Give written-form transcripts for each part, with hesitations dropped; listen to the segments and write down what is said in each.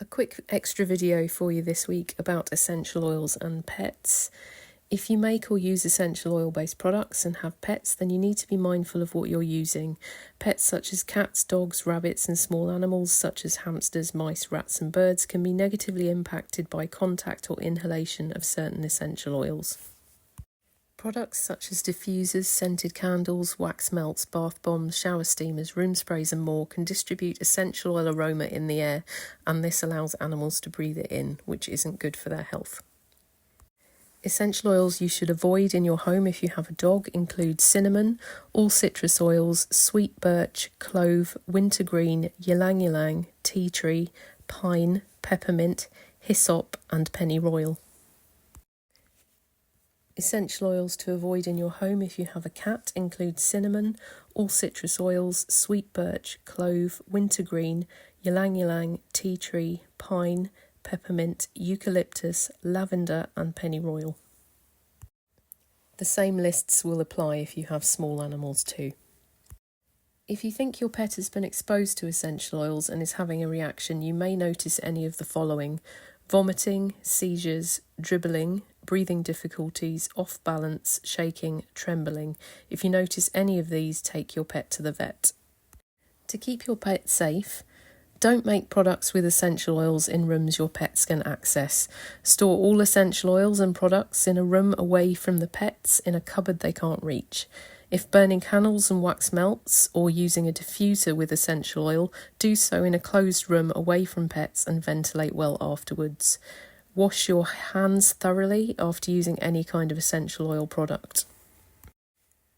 A quick extra video for you this week about essential oils and pets. If you make or use essential oil-based products and have pets, then you need to be mindful of what you're using. Pets such as cats, dogs, rabbits and small animals such as hamsters, mice, rats and birds can be negatively impacted by contact or inhalation of certain essential oils. Products such as diffusers, scented candles, wax melts, bath bombs, shower steamers, room sprays and more can distribute essential oil aroma in the air, and this allows animals to breathe it in, which isn't good for their health. Essential oils you should avoid in your home if you have a dog include cinnamon, all citrus oils, sweet birch, clove, wintergreen, ylang ylang, tea tree, pine, peppermint, hyssop and pennyroyal. Essential oils to avoid in your home if you have a cat include cinnamon, all citrus oils, sweet birch, clove, wintergreen, ylang ylang, tea tree, pine, peppermint, eucalyptus, lavender and pennyroyal. The same lists will apply if you have small animals too. If you think your pet has been exposed to essential oils and is having a reaction, you may notice any of the following: vomiting, seizures, dribbling, breathing difficulties, off balance, shaking, trembling. If you notice any of these, take your pet to the vet. To keep your pet safe, don't make products with essential oils in rooms your pets can access. Store all essential oils and products in a room away from the pets in a cupboard they can't reach. If burning candles and wax melts or using a diffuser with essential oil, do so in a closed room away from pets and ventilate well afterwards. Wash your hands thoroughly after using any kind of essential oil product.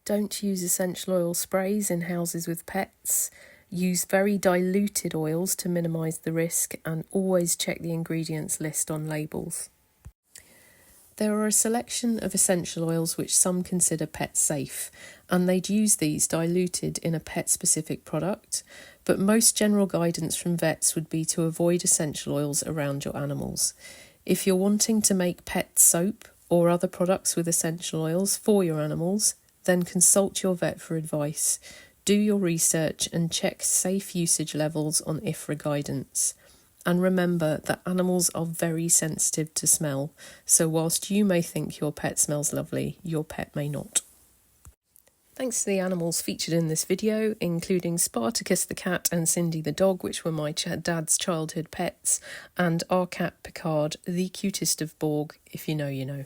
Don't use essential oil sprays in houses with pets. Use very diluted oils to minimise the risk, and always check the ingredients list on labels. There are a selection of essential oils which some consider pet safe, and they'd use these diluted in a pet-specific product, but most general guidance from vets would be to avoid essential oils around your animals. If you're wanting to make pet soap or other products with essential oils for your animals, then consult your vet for advice. Do your research and check safe usage levels on IFRA guidance. And remember that animals are very sensitive to smell, so whilst you may think your pet smells lovely, your pet may not. Thanks to the animals featured in this video, including Spartacus the cat and Cindy the dog, which were my dad's childhood pets, and our cat Picard, the cutest of Borg, if you know, you know.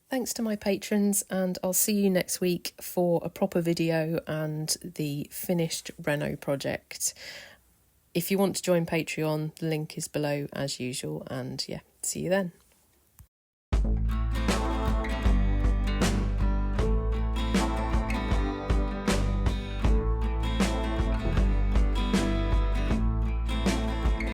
Thanks to my patrons, and I'll see you next week for a proper video and the finished Reno project. If you want to join Patreon, the link is below as usual, and yeah, see you then.